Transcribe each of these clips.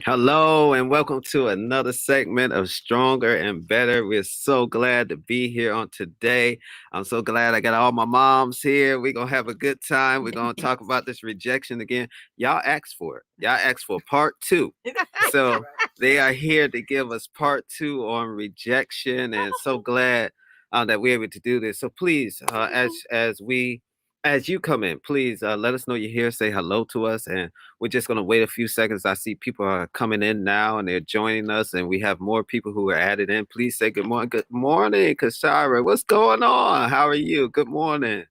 Hello and welcome to another segment of Stronger and Better. We're so glad to be here on today. I'm so glad I got all my moms here. We're going to have a good time. We're going to talk about this rejection again. Y'all asked for it. Y'all asked for part two. So they are here to give us part two on rejection, and so glad that we're able to do this. So please, as you come in, please let us know you're here. Say hello to us, and we're just going to wait a few seconds. I see people are coming in now and they're joining us, and we have more people who are added in. Please say good morning. Good morning, Kashara. What's going on? How are you? Good morning.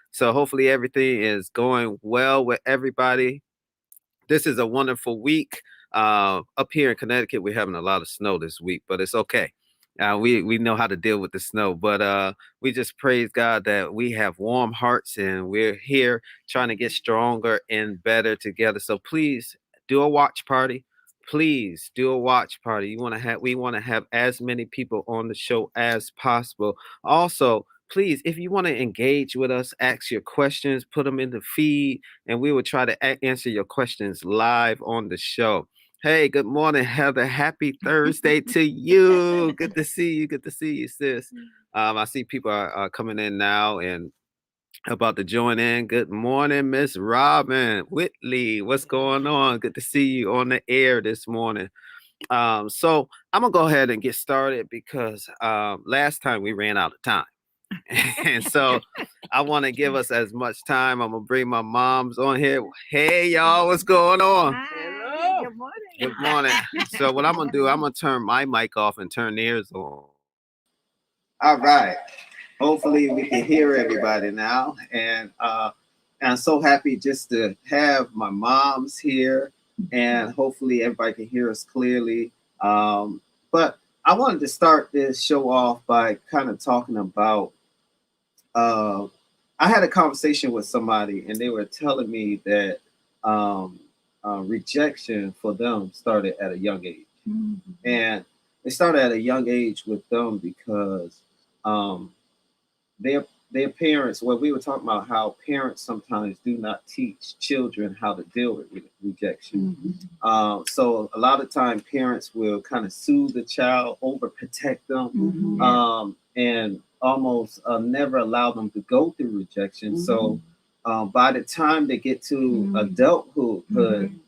So, hopefully, everything is going well with everybody. This is a wonderful week. Up here in Connecticut, we're having a lot of snow this week, but it's okay. We know how to deal with the snow, but we just praise God that we have warm hearts and we're here trying to get stronger and better together. So please do a watch party. Please do a watch party. We want to have as many people on the show as possible. Also, please, if you want to engage with us, ask your questions, put them in the feed, and we will try to answer your questions live on the show. Hey, good morning, Heather. Happy Thursday to you. Good to see you. Good to see you, sis. I see people are coming in now and about to join in. Good morning, Miss Robin Whitley. What's going on? Good to see you on the air this morning. So I'm gonna go ahead and get started because last time we ran out of time. And so I want to give us as much time. I'm gonna bring my moms on here. Hey y'all, what's going on? Hi. Good morning. Good morning. So what I'm gonna do, I'm gonna turn my mic off and turn theirs on. All right. Hopefully we can hear everybody now. And I'm so happy just to have my moms here, and hopefully everybody can hear us clearly. But I wanted to start this show off by kind of talking about uh, I had a conversation with somebody, and they were telling me that um, rejection for them started at a young age, and it started at a young age with them because um, their parents. Well, we were talking about how parents sometimes do not teach children how to deal with rejection. So a lot of time, parents will kind of soothe the child, overprotect them, and almost never allow them to go through rejection. So by the time they get to adulthood,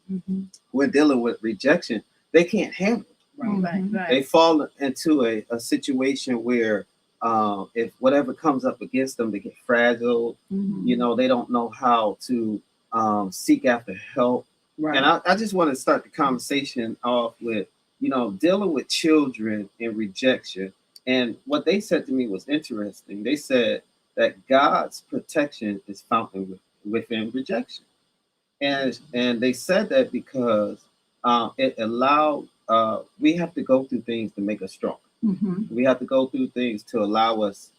we're dealing with rejection. They can't handle it. Right. They fall into a situation where if whatever comes up against them, they get fragile. They don't know how to seek after help. Right. And I just want to start the conversation off with, dealing with children and rejection. And what they said to me was interesting. They said that God's protection is found within rejection. And they said that because it allowed, we have to go through things to make us strong. We have to go through things to allow us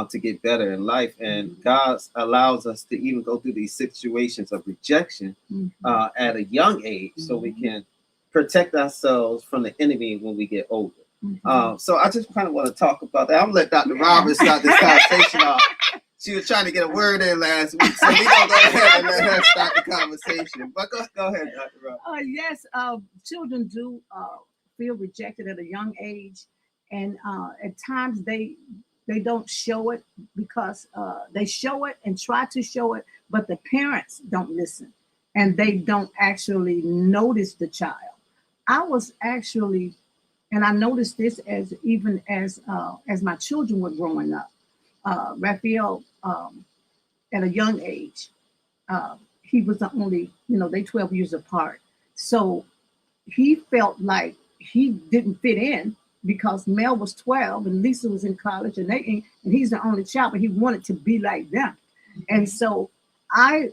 to get better in life. And God allows us to even go through these situations of rejection at a young age so we can protect ourselves from the enemy when we get older. So I just kind of want to talk about that. I'm going to let Dr. Roberts start this conversation off. She was trying to get a word in last week, so we're going to go ahead and let her start the conversation. But go ahead, Dr. Roberts. Yes, children do feel rejected at a young age, and at times they don't show it because they show it and try to show it, but the parents don't listen, and they don't actually notice the child. I was actually, and I noticed this as my children were growing up. Raphael, at a young age, he was the only, they 12 years apart. So he felt like he didn't fit in because Mel was 12 and Lisa was in college and he's the only child, but he wanted to be like them. And so I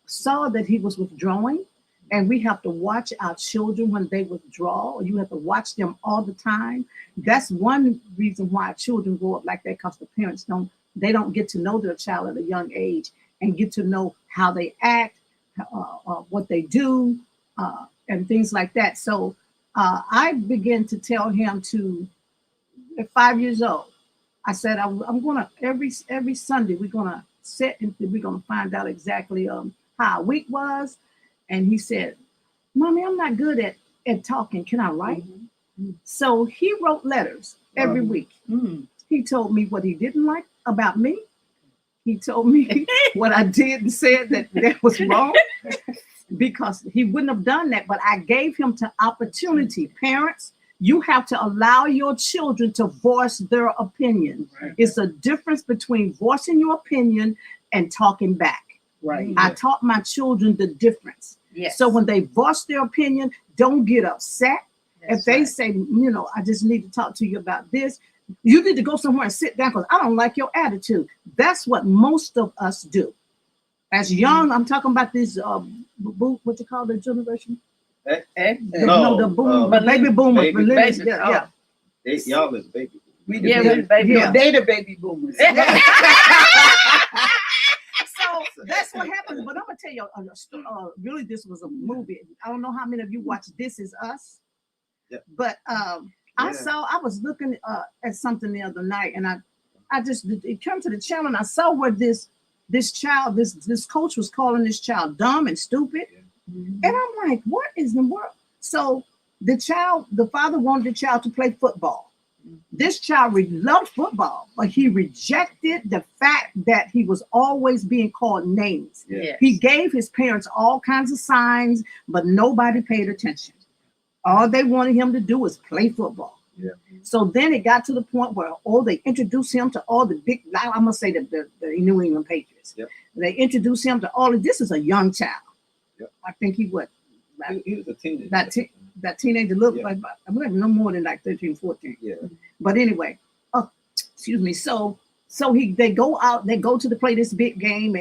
saw that he was withdrawing, and we have to watch our children when they withdraw. You have to watch them all the time. That's one reason why children grow up like that, because the parents don't get to know their child at a young age and get to know how they act, what they do, and things like that. So I began to tell him at 5 years old, I said, I'm going to, every Sunday, we're going to sit and we're going to find out exactly how our week was. And he said, Mommy, I'm not good at at talking. Can I write? So he wrote letters every week. He told me what he didn't like about me. He told me what I did and said that was wrong, because he wouldn't have done that. But I gave him the opportunity. Parents, you have to allow your children to voice their opinion. Right. It's a difference between voicing your opinion and talking back. Right. I taught my children the difference. Yes. So when they voice their opinion, don't get upset. That's if they say, I just need to talk to you about this, you need to go somewhere and sit down because I don't like your attitude. That's what most of us do. As young, I'm talking about this, what you call the generation? The baby boomers. Y'all is baby boomers. We're baby. Yeah. They the baby boomers. So that's what happens. But I'm gonna tell you, really, this was a movie. I don't know how many of you watched This Is Us, but I was looking at something the other night, and it came to the channel, and I saw where this coach was calling this child dumb and stupid. And I'm like, what is the world? So the father wanted the child to play football. This child loved football, but he rejected the fact that he was always being called names. Yes. He gave his parents all kinds of signs, but nobody paid attention. All they wanted him to do was play football. Yeah. So then it got to the point where they introduced him to all the big, I'm going to say the New England Patriots. Yep. They introduced him to all of this. Is a young child. Yep. I think he was a teenager. That teenager looked like no more than like 13, 14. Yeah. But anyway, excuse me. So they go out, they go to play this big game,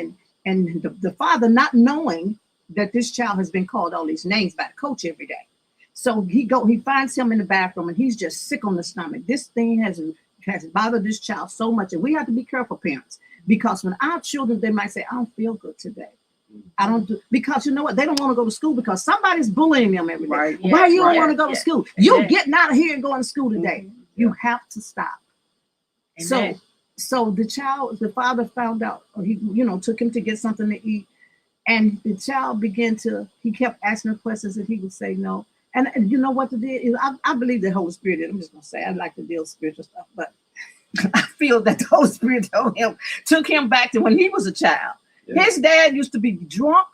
and the father, not knowing that this child has been called all these names by the coach every day. So he finds him in the bathroom, and he's just sick on the stomach. This thing has bothered this child so much, and we have to be careful, parents, because when our children, they might say, I don't feel good today. I don't do, because you know what? They don't want to go to school because somebody's bullying them every day. Right. Yes, why you don't want to go to school? You're getting out of here and going to school today. You have to stop. Amen. So the father found out, or he, took him to get something to eat, and the child he kept asking questions, and he would say no. And you know what the deal is? I believe the Holy Spirit. I'm just gonna say I like to deal with spiritual stuff, but I feel that the Holy Spirit took him back to when he was a child. Yeah. His dad used to be drunk,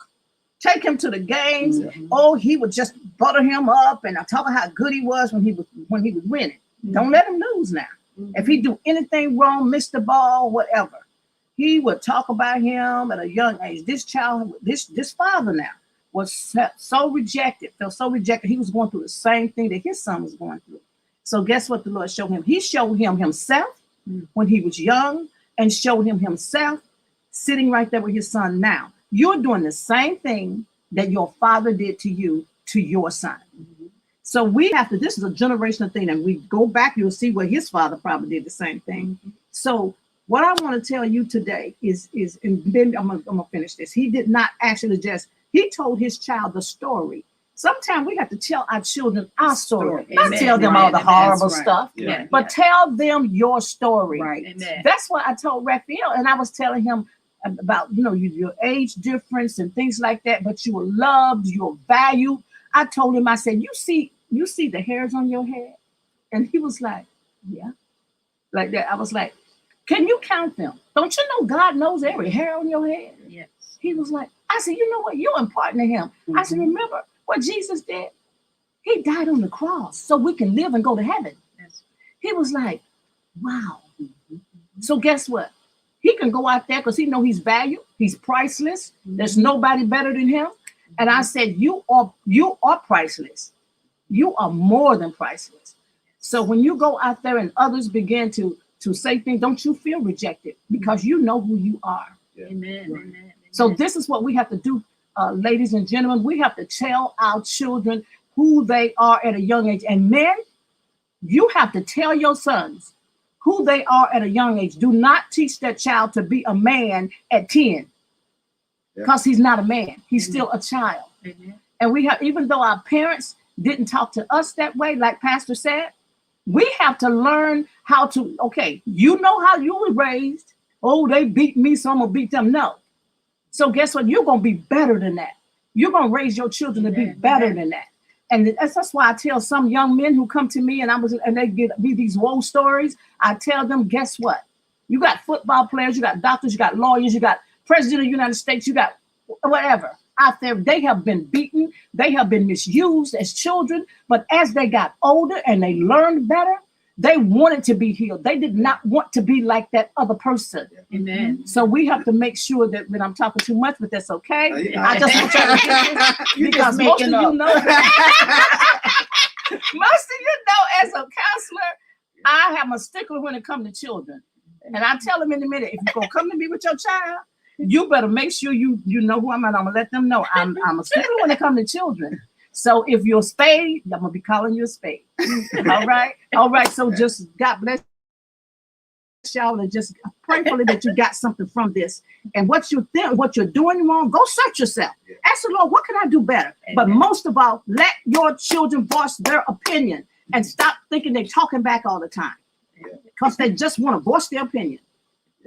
take him to the games. Mm-hmm. He would just butter him up and talk about how good he was when he was winning. Mm-hmm. Don't let him lose now. Mm-hmm. If he do anything wrong, miss the ball, whatever, he would talk about him at a young age. This child, this father now was felt so rejected. He was going through the same thing that his son was going through. So guess what the Lord showed him? He showed him himself when he was young, and showed him himself sitting right there with his son now. You're doing the same thing that your father did to you, to your son. Mm-hmm. So we have to, this is a generational thing, and we go back, you'll see where his father probably did the same thing. Mm-hmm. So what I want to tell you today is, and then I'm gonna finish this. He did not actually he told his child the story. Sometimes we have to tell our children our story. Not tell them all the horrible stuff, but tell them your story. Right. Amen. That's what I told Raphael, and I was telling him about, your age difference and things like that, but you are loved, you're valued. I told him, I said, you see the hairs on your head? And he was like, yeah, like that. I was like, can you count them? Don't you know God knows every hair on your head? Yes. He was like, I said, you know what? You're important to him. Mm-hmm. I said, remember what Jesus did? He died on the cross so we can live and go to heaven. Yes. He was like, wow. Mm-hmm. So guess what? He can go out there because he know he's valued. He's priceless. Mm-hmm. There's nobody better than him. Mm-hmm. And I said, you are priceless. You are more than priceless. So when you go out there and others begin to say things, don't you feel rejected, because you know who you are. Yeah. Amen. Right. Amen. So this is what we have to do, ladies and gentlemen. We have to tell our children who they are at a young age. And men, you have to tell your sons who they are at a young age. Do not teach that child to be a man at 10, because he's not a man. He's still a child. Mm-hmm. And we have, even though our parents didn't talk to us that way, like Pastor said, we have to learn how to, you know how you were raised. Oh, they beat me, so I'm going to beat them. No. So guess what? You're going to be better than that. You're going to raise your children to be better than that. And that's why I tell some young men who come to me and they get me these woe stories. I tell them, guess what? You got football players, you got doctors, you got lawyers, you got president of the United States, you got whatever out there. They have been beaten, they have been misused as children, but as they got older and they learned better, they wanted to be healed. They did not want to be like that other person. Amen. So we have to make sure that when I'm talking too much, but that's okay. I just want you to get this because most of you know, most of you know, as a counselor, I am a stickler when it comes to children. And I tell them in a minute, if you're gonna come to me with your child, you better make sure you know who I'm at. I'm gonna let them know I'm a stickler when it comes to children. So if you're a spade, I'm gonna be calling you a spade. All right. So just God bless y'all, and just prayfully that you got something from this. And what you think, what you're doing wrong, go search yourself. Ask the Lord, what can I do better? But most of all, let your children voice their opinion and stop thinking they're talking back all the time. Because they just want to voice their opinion.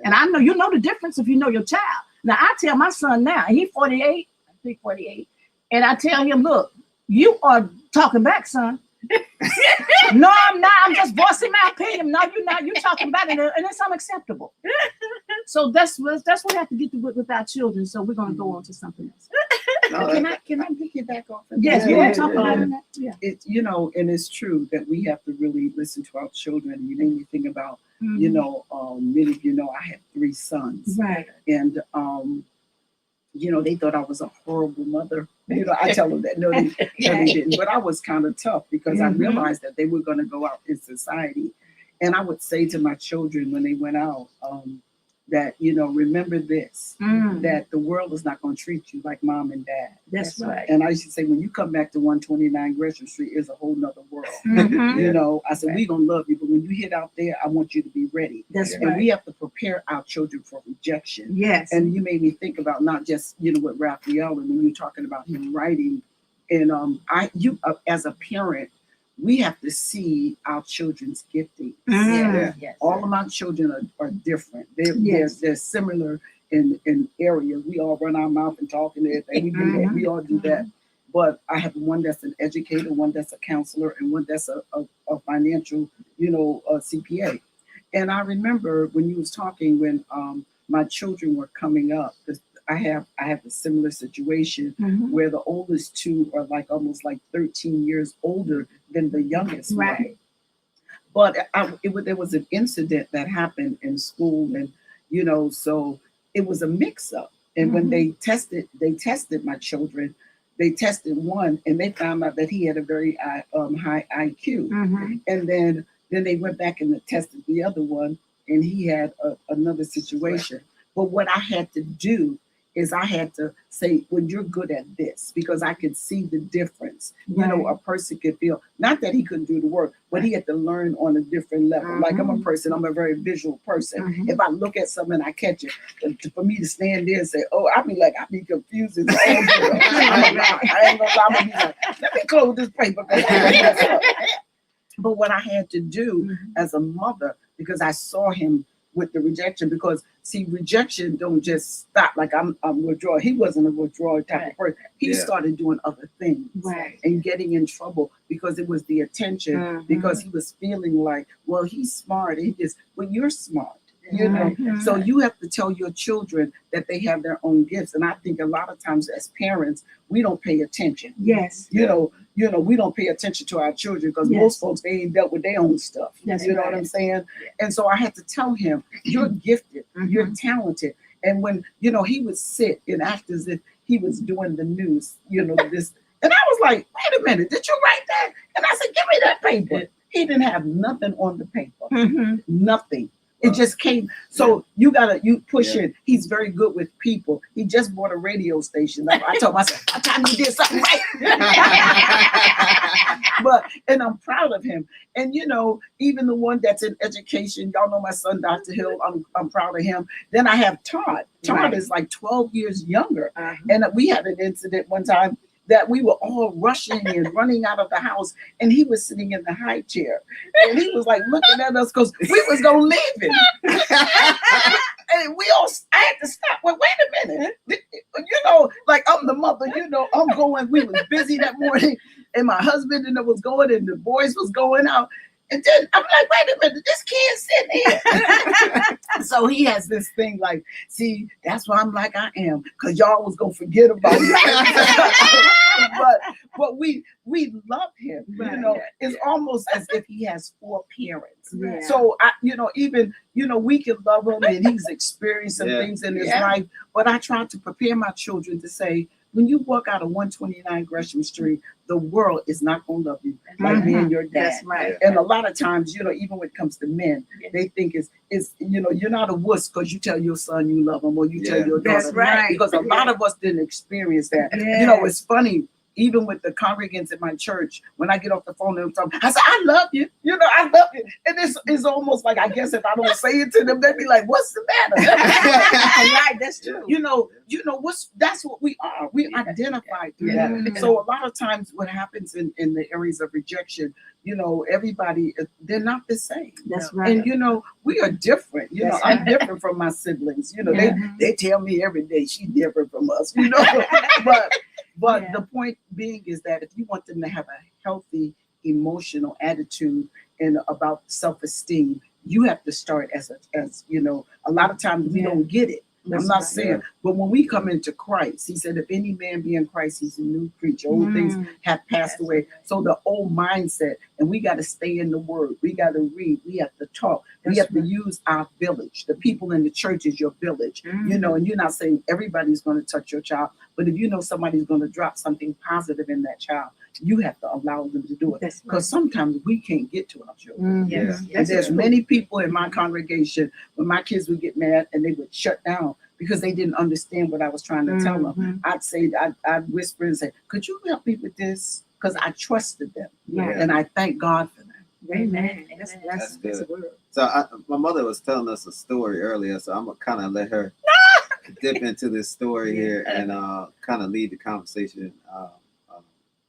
And I know you know the difference if you know your child. Now I tell my son now, and he's 48, I think 48, and I tell him, look, you are talking back, son. No, I'm not. I'm just voicing my opinion. No, you're not. You're talking back, and it's unacceptable. So that's what we have to get to with our children. So we're going to go on to something else. Can I piggyback off of that? Yes, we want to talk about that. Yeah. It's, you know, and it's true that we have to really listen to our children. You made me think about, you know, many of you know I have 3 sons. Right. And, you know, they thought I was a horrible mother. You know, I tell them that. No, they didn't. But I was kind of tough because I realized that they were going to go out in society. And I would say to my children when they went out, that, you know, remember this, that the world is not going to treat you like mom and dad. That's right. And I used to say, when you come back to 129 Gresham Street, is a whole nother world. You know, I said, we going to love you, but when you hit out there, I want you to be ready. That's and we have to prepare our children for rejection. Yes. And you made me think about not just, you know, with Raphael, and when you're talking about him writing, and as a parent, we have to see our children's gifting. Yes. All of my children are different. They're similar in areas. We all run our mouth and talk and everything. We do that. We all do that. But I have one that's an educator, one that's a counselor, and one that's a financial, you know, CPA. And I remember when you was talking when my children were coming up, because I have a similar situation where the oldest 2 are like almost like 13 years older than the youngest one. But there was an incident that happened in school, and you know, so it was a mix-up. And when they tested my children. They tested one, and they found out that he had a very high IQ. And then they went back and tested the other one, and he had another situation. But what I had to do is I had to say, well, you're good at this, because I could see the difference. You know, a person could feel, not that he couldn't do the work, but he had to learn on a different level. Like I'm a very visual person. If I look at something, I catch it. For me to stand there and say, oh, I'd be confused as I ain't gonna lie, I'm gonna be like, let me close this paper. But what I had to do as a mother, because I saw him with the rejection, because see, rejection don't just stop like I'm withdrawal. He wasn't a withdrawal type of person. He started doing other things and getting in trouble because it was the attention, because he was feeling like, well, he's smart. Well, you're smart. You know, so you have to tell your children that they have their own gifts. And I think a lot of times as parents, we don't pay attention. Yes. You know, we don't pay attention to our children because most folks, they ain't dealt with their own stuff. You know what I'm saying? And so I had to tell him, you're gifted, you're talented. And when, you know, he would sit and act as if he was doing the news, you know, this. And I was like, wait a minute, did you write that? And I said, give me that paper. He didn't have nothing on the paper, nothing. It just came. So you push in. He's very good with people. He just bought a radio station. I told myself, I thought he did something right. And I'm proud of him. And you know, even the one that's in education, y'all know my son, Dr. Hill, I'm proud of him. Then I have Todd. Todd is like 12 years younger. And we had an incident one time that we were all rushing and running out of the house, and he was sitting in the high chair, and he was like looking at us because we was gonna leave him. And I had to stop. Well, wait a minute. Like I'm the mother, I'm going. We was busy that morning, and my husband was going, and the boys was going out. And then I'm like, wait a minute, this kid's sitting here. So he has this thing like, see, that's why I'm like I am, because y'all was gonna forget about it. but we love him. Right. It's almost as if he has 4 parents. Yeah. So even we can love him, and he's experienced some things in his life. But I try to prepare my children to say, when you walk out of 129 Gresham Street, the world is not going to love you like me and your dad. That's right. And a lot of times, even when it comes to men, they think it's you're not a wuss because you tell your son you love him, or you tell your daughter. That's right. Because a lot of us didn't experience that. Yeah. It's funny. Even with the congregants in my church, when I get off the phone and something, I say, I love you. I love you. And it's almost like, I guess if I don't say it to them, they'd be like, what's the matter? Right, that's true. That's what we are. We identify through that. So a lot of times what happens in the areas of rejection, everybody, they're not the same. That's right. And we are different. I'm different from my siblings. They tell me every day she's different from us, But the point being is that if you want them to have a healthy emotional attitude and about self-esteem, you have to start as a lot of times we don't get it. I'm not saying, but when we come into Christ, he said, if any man be in Christ, he's a new creature. Old things have passed away. So the old mindset, and we got to stay in the word. We got to read. We have to talk. We have to use our village. The people in the church is your village, and you're not saying everybody's going to touch your child, but if somebody's going to drop something positive in that child, you have to allow them to do it. Because sometimes we can't get to our children. And there's many people in my congregation, when my kids would get mad and they would shut down because they didn't understand what I was trying to tell them. I'd whisper and say, could you help me with this? Because I trusted them. And I thank God for that. Amen. That's good. So my mother was telling us a story earlier, so I'm going to kind of let her dip into this story here and kind of lead the conversation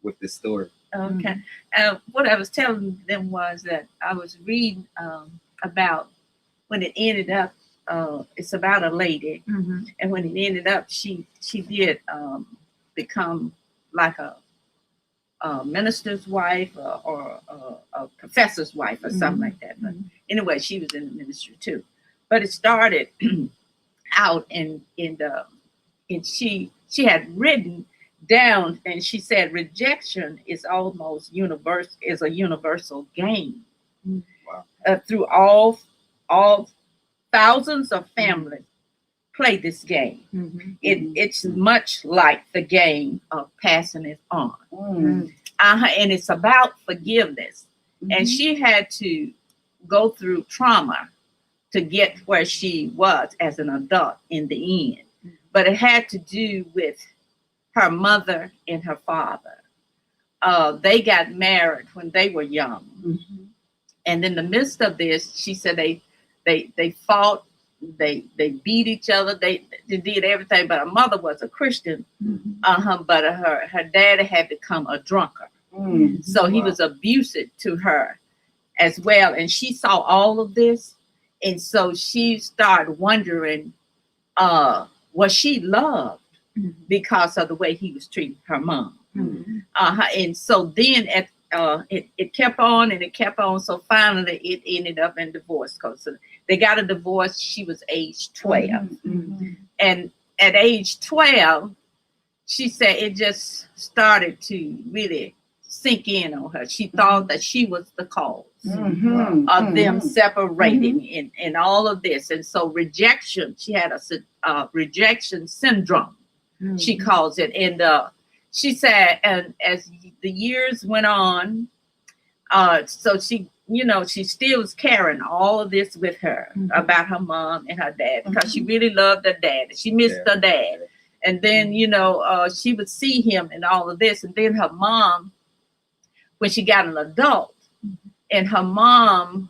with this story. Okay. What I was telling them was that I was reading about when it ended up, it's about a lady, and when it ended up, she did become like a minister's wife or a professor's wife or something like that. But anyway, she was in the ministry too. But it started out and she had written down, and she said rejection is almost a universal game. Through all thousands of families play this game. It's much like the game of passing it on. And it's about forgiveness. And she had to go through trauma to get where she was as an adult in the end. But it had to do with her mother and her father. They got married when they were young. And in the midst of this, she said they fought, they beat each other, they did everything. But her mother was a Christian, but her daddy had become a drunkard. So he was abusive to her as well. And she saw all of this. And so she started wondering, was she loved because of the way he was treating her mom? And so then it kept on and it kept on. So finally it ended up in divorce. So they got a divorce. She was age 12. And at age 12, she said it just started to really sink in on her. She thought that she was the cause of them separating and all of this. And so rejection, she had a rejection syndrome, she calls it. And she said, and as the years went on, so she still was carrying all of this with her about her mom and her dad, because she really loved her dad. She missed her dad. And then, she would see him and all of this. And then her mom, when she got an adult, and her mom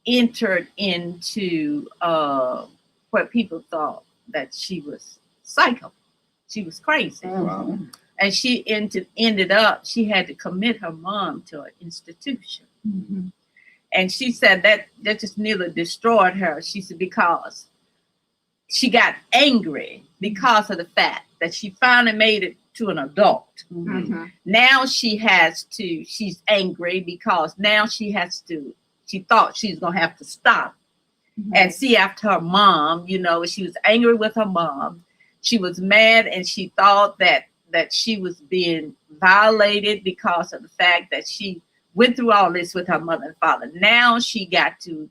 entered into what people thought that she was psycho. She was crazy. Wow. And she ended up, she had to commit her mom to an institution. Mm-hmm. And she said that just nearly destroyed her. She said, because she got angry because of the fact that she finally made it to an adult. Mm-hmm. Now she's angry because now she thought she's going to have to stop and see after her mom. You know, she was angry with her mom. She was mad, and she thought that she was being violated because of the fact that she went through all this with her mother and father. Now she got to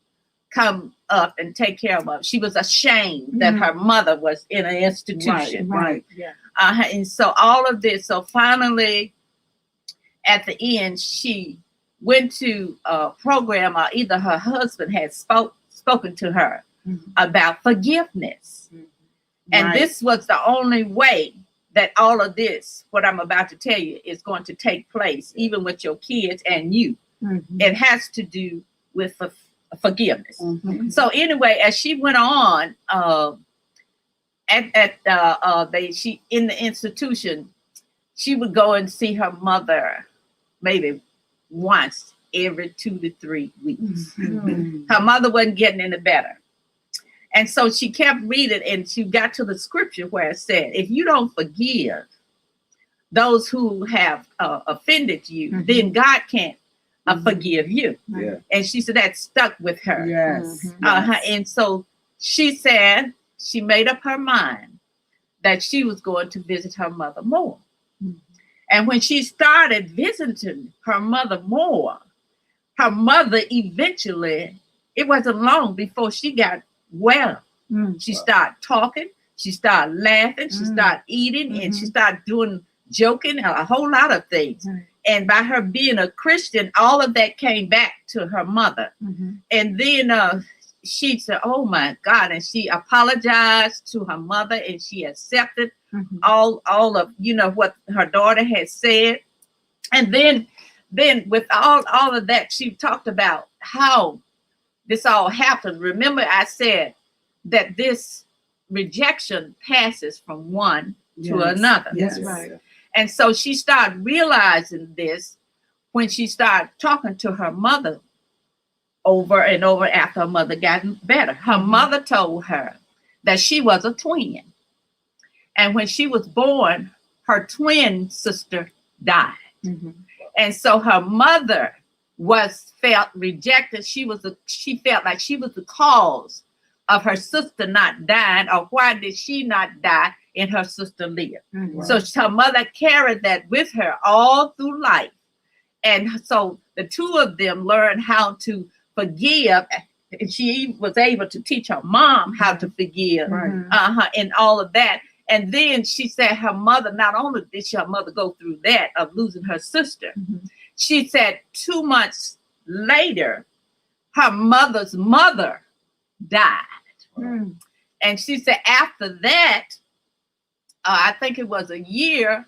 come up and take care of her. She was ashamed that her mother was in an institution. Right. Yeah. And so all of this. So finally, at the end, she went to a program, or either her husband had spoken to her about forgiveness. And this was the only way that all of this, what I'm about to tell you, is going to take place, even with your kids and you. It has to do with forgiveness. So anyway, as she went on, she in the institution, she would go and see her mother maybe once every 2 to 3 weeks. Her mother wasn't getting any better. And so she kept reading, and she got to the scripture where it said, if you don't forgive those who have offended you, then God can't forgive you. Yeah. And she said that stuck with her. Yes. And so she said she made up her mind that she was going to visit her mother more. And when she started visiting her mother more, her mother eventually, it wasn't long before she got well. She started talking, she started laughing, she started eating, and she started doing joking and a whole lot of things. And by her being a Christian, all of that came back to her mother. And then she said, oh my God, and she apologized to her mother, and she accepted all of, you know, what her daughter had said. And then with all of that, she talked about how this all happened. Remember, I said that this rejection passes from one to another. Yes. Right. And so she started realizing this when she started talking to her mother over and over after her mother got better. Her mother told her that she was a twin. And when she was born, her twin sister died. And so her mother felt rejected. She felt like she was the cause of her sister not dying, or why did she not die and her sister live? So her mother carried that with her all through life. And so the two of them learned how to forgive. And she was able to teach her mom how to forgive, and all of that. And then she said her mother, not only did her mother go through that of losing her sister, she said 2 months later, her mother's mother died. And she said after that, I think it was a year,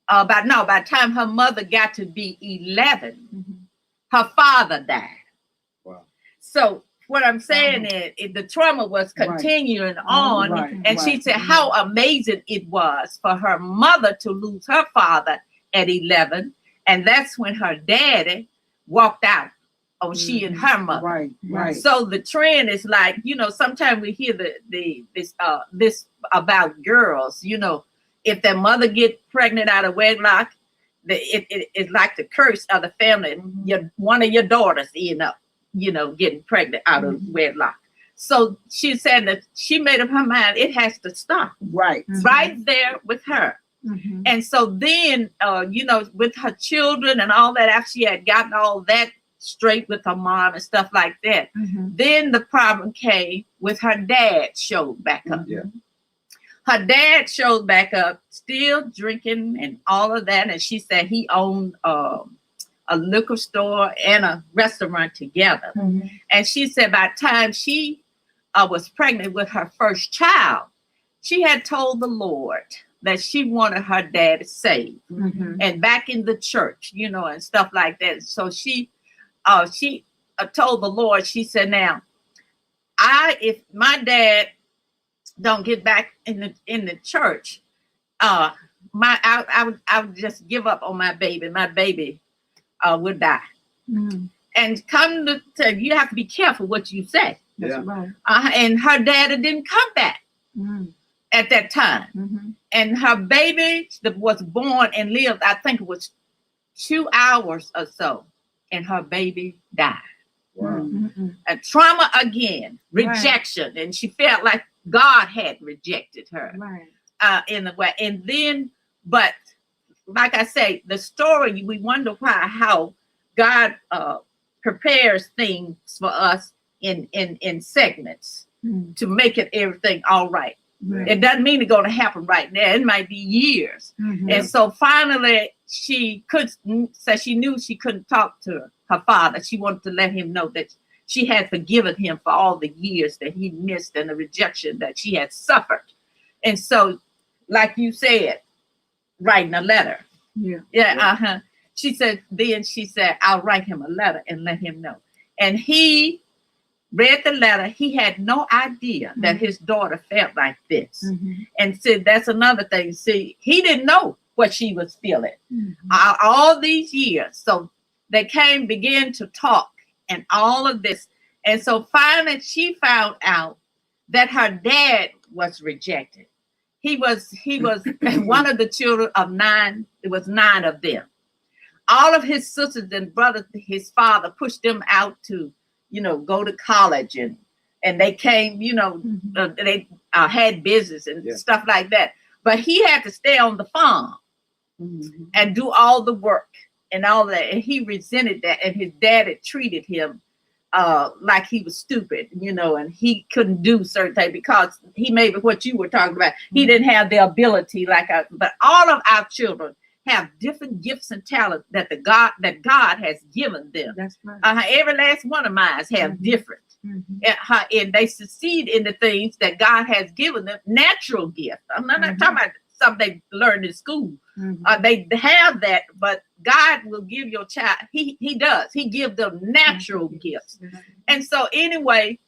by the time her mother got to be 11, her father died. Wow. So what I'm saying is the trauma was continuing on. And she said how amazing it was for her mother to lose her father at 11. And that's when her daddy walked out on she and her mother. Right. So the trend is like, you know, sometimes we hear this about girls, you know, if their mother get pregnant out of wedlock, it's like the curse of the family. One of your daughters end up, you know, getting pregnant out of wedlock. So she said that she made up her mind it has to stop. Right there with her. And so then, you know, with her children and all that, after she had gotten all that straight with her mom and stuff like that, then the problem came with her dad showed back up. Her dad showed back up, still drinking and all of that. And she said he owned a liquor store and a restaurant together. And she said by the time she was pregnant with her first child, she had told the Lord that she wanted her dad saved and back in the church, you know, and stuff like that. So she told the Lord, she said, now, if my dad don't get back in the church, I would just give up on my baby. My baby would die. And come to tell you, you have to be careful what you say. That's right. And her daddy didn't come back at that time. And her baby that was born and lived, I think it was 2 hours or so, and her baby died. Wow. A trauma again, rejection, and she felt like God had rejected her in a way. And then, but like I say, the story, we wonder how God prepares things for us in segments to make it everything all right. It doesn't mean it's going to happen right now. It might be years. And so finally, she knew she couldn't talk to her father. She wanted to let him know that she had forgiven him for all the years that he missed and the rejection that she had suffered. And so, like you said, writing a letter. She said, I'll write him a letter and let him know. And he read the letter. He had no idea that his daughter felt like this. And said, that's another thing. See, he didn't know what she was feeling all these years. So they began to talk and all of this. And so finally she found out that her dad was rejected. He was one of the children of 9. It was 9 of them. All of his sisters and brothers, his father pushed them out to, go to college, and they came, they had business and stuff like that. But he had to stay on the farm and do all the work and all that. And he resented that. And his dad had treated him like he was stupid, and he couldn't do certain things because he maybe what you were talking about. He didn't have the ability but all of our children have different gifts and talents that God has given them. That's right. Every last one of mine have different. And they succeed in the things that God has given them, natural gifts. I'm not talking about something they learned in school. They have that, but God will give your child, he does. He gives them natural gifts. And so anyway,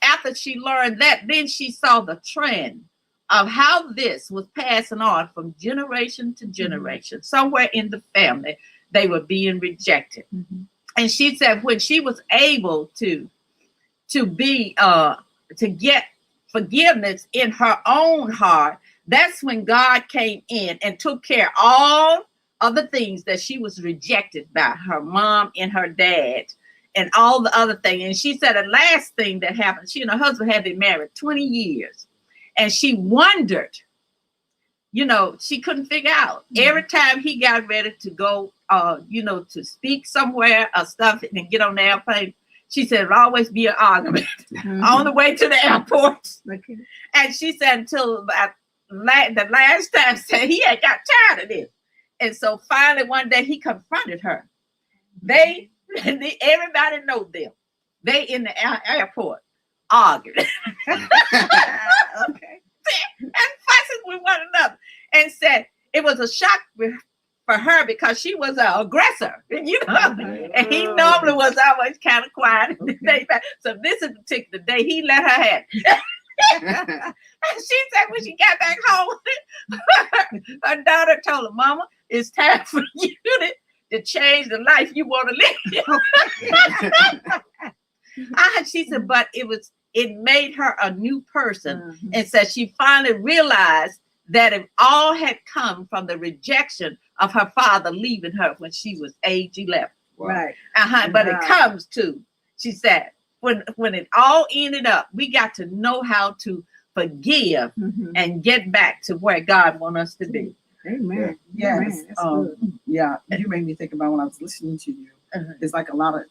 after she learned that, then she saw the trend of how this was passing on from generation to generation. Somewhere in the family, they were being rejected. And she said when she was able to get forgiveness in her own heart, that's when God came in and took care of all of the things that she was rejected by her mom and her dad and all the other things. And she said the last thing that happened, she and her husband had been married 20 years. And she wondered, she couldn't figure out. Every time he got ready to go, to speak somewhere or stuff and get on the airplane, she said it'd always be an argument on the way to the airport. And she said until about the last time, said he had got tired of this. And so finally one day he confronted her. Everybody knows them. They in the airport argued. And fussing with one another, and said it was a shock for her because she was an aggressor, and he normally was always kind of quiet. So this is particular day he let her have it. And she said when she got back home, her daughter told her, Mama, it's time for you to change the life you want to live. She said, but it made her a new person. And so she finally realized that it all had come from the rejection of her father leaving her when she was age 11. Wow. Right. But it comes to, she said, when it all ended up, we got to know how to forgive and get back to where God wants us to be. Amen. Yes. You made me think about when I was listening to you. It's like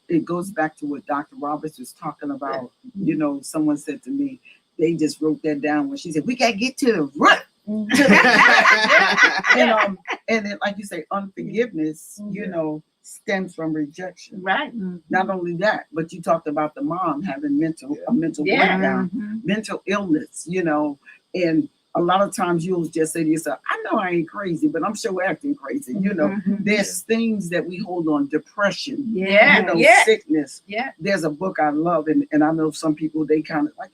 it goes back to what Dr. Roberts was talking about. Someone said to me, they just wrote that down when she said, we got to get to the root. And then, like you say, unforgiveness, stems from rejection. Right. Not only that, but you talked about the mom having a mental breakdown, mental illness, and a lot of times you'll just say to yourself, I know I ain't crazy, but I'm sure acting crazy. There's things that we hold on, depression, sickness. Yeah. There's a book I love, and I know some people, they kind of like,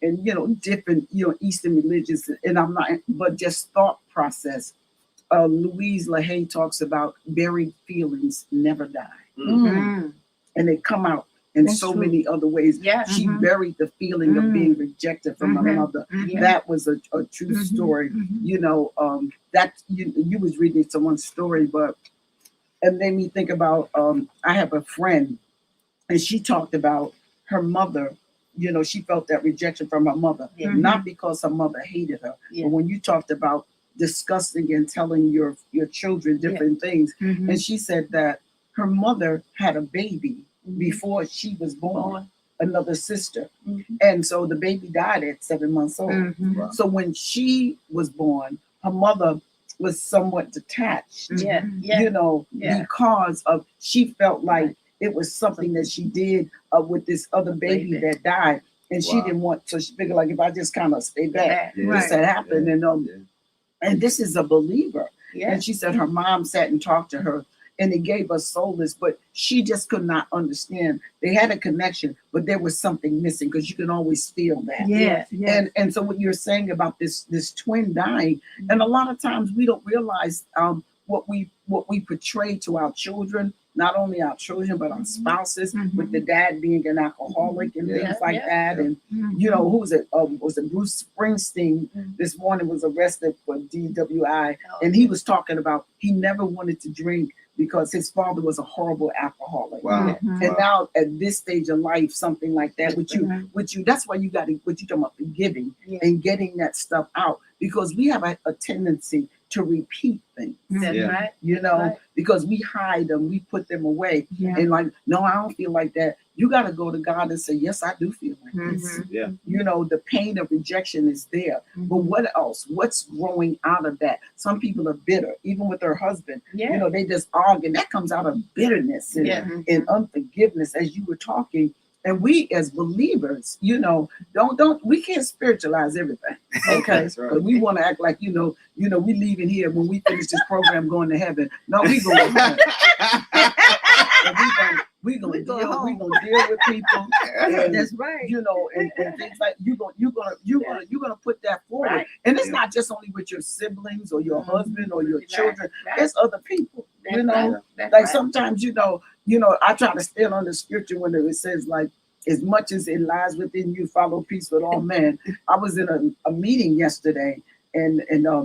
and different Eastern religions, and I'm not, but just thought process. Louise LaHaye talks about buried feelings never die, and they come out in That's so true. many other ways. Yeah. She buried the feeling of being rejected from her mother. Yeah. That was a true story. That you was reading someone's story, but it made me think about. I have a friend, and she talked about her mother. She felt that rejection from her mother, not because her mother hated her, but when you talked about discussing and telling your children different things, and she said that her mother had a baby before she was born, another sister, and so the baby died at 7 months old. Wow. So when she was born, her mother was somewhat detached, because of she felt like it was something that she did with this other baby that died, and she didn't want. So she figured, like, if I just kind of stay back, this had happened, and this is a believer. And she said her mom sat and talked to her, and it gave us solace, but she just could not understand. They had a connection, but there was something missing, because you can always feel that. And so what you're saying about this twin dying, and a lot of times we don't realize what we portray to our children, not only our children but our spouses, with the dad being an alcoholic and things like that. And who was it? Was it Bruce Springsteen? This morning was arrested for DWI, and he was talking about he never wanted to drink because his father was a horrible alcoholic. Wow. And now at this stage of life, something like that, which you that's why you got to, what you talking about, forgiving and getting that stuff out, because we have a tendency to repeat things. That's right. Because we hide them, we put them away, and like, no, I don't feel like that. You got to go to God and say, yes, I do feel like this. Yeah. The pain of rejection is there, but what else? What's growing out of that? Some people are bitter, even with their husband. They just argue, and that comes out of bitterness and unforgiveness, as you were talking. And we as believers, don't we can't spiritualize everything. Okay. That's right. But we want to act like, we leaving here when we finish this program going to heaven. No, we going home. We're gonna deal with people. And, That's right. And things like you're gonna put that forward. Right. And it's not just only with your siblings or your husband or your children. Right. It's other people. That's right. That's Like right. sometimes I try to stand on the scripture when it says, like, as much as it lies within you, follow peace with all men. I was in a meeting yesterday, and I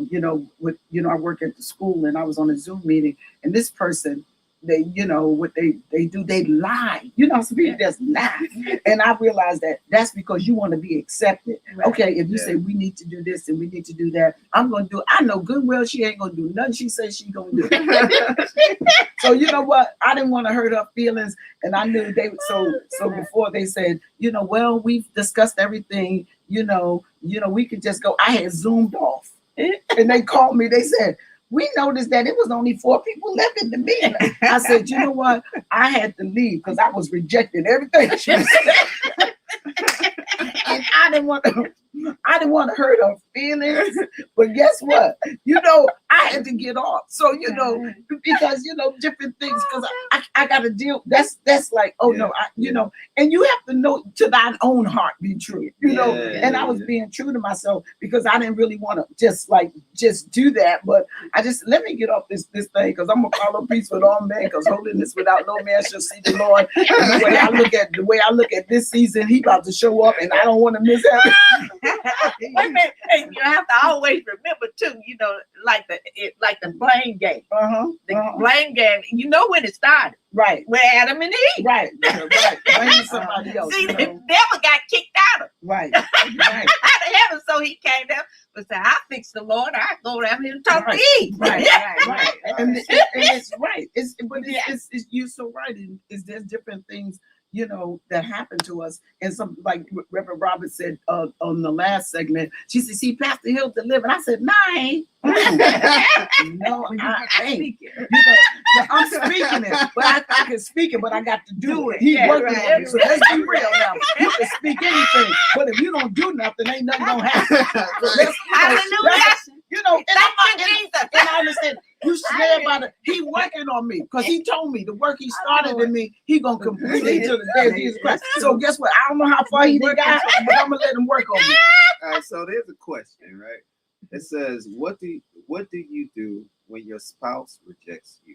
work at the school, and I was on a Zoom meeting, and this person, they what they do, they lie. Some people just lie, and I realized that that's because you want to be accepted. Right. Okay, if you say we need to do this and we need to do that, I'm gonna do it. I know good well she ain't gonna do nothing she says she gonna do. So you know what? I didn't want to hurt her feelings, and I knew they. So before they said, well, we've discussed everything. We could just go. I had Zoomed off, and they called me. They said, we noticed that it was only 4 people left in the meeting. I said, you know what? I had to leave because I was rejecting everything she said. And I didn't want to hurt her feelings. But guess what? I had to get off. So, because, different things, because I got to deal. That's like, no, and you have to know to thine own heart be true, and I was being true to myself because I didn't really want to just do that. But I just, let me get off this thing, because I'm going to follow peace with all men, because holiness without no man shall see the Lord. And the way I look at this season, he about to show up, and I don't want to miss it. Wait a minute. And you have to always remember too, like the blame game. The blame game, when it started. Right. With Adam and Eve. Right. Blaming somebody else. See, the devil got kicked out of Right. out of heaven, so he came down and said, I fix the Lord. I go down here and talk to Eve. Right. And it's right. It's you're so right. There's different things, that happen to us. And some, like Reverend Robert said on the last segment, she said, see, Pastor Hill delivered. I said, no, I ain't. No, I ain't. I'm speaking it, but I can speak it, but I got to do it. He's working on it. So let's be real now. You can speak anything, but if you don't do nothing, ain't nothing gonna happen. So Hallelujah. And I understand. You scared by the, he working on me because he told me the work he started in me, he gonna complete it to the day of Jesus Christ. So guess what? I don't know how far he got, but I'm gonna let him work on me. All right, so there's a question, right? It says, what do you do when your spouse rejects you?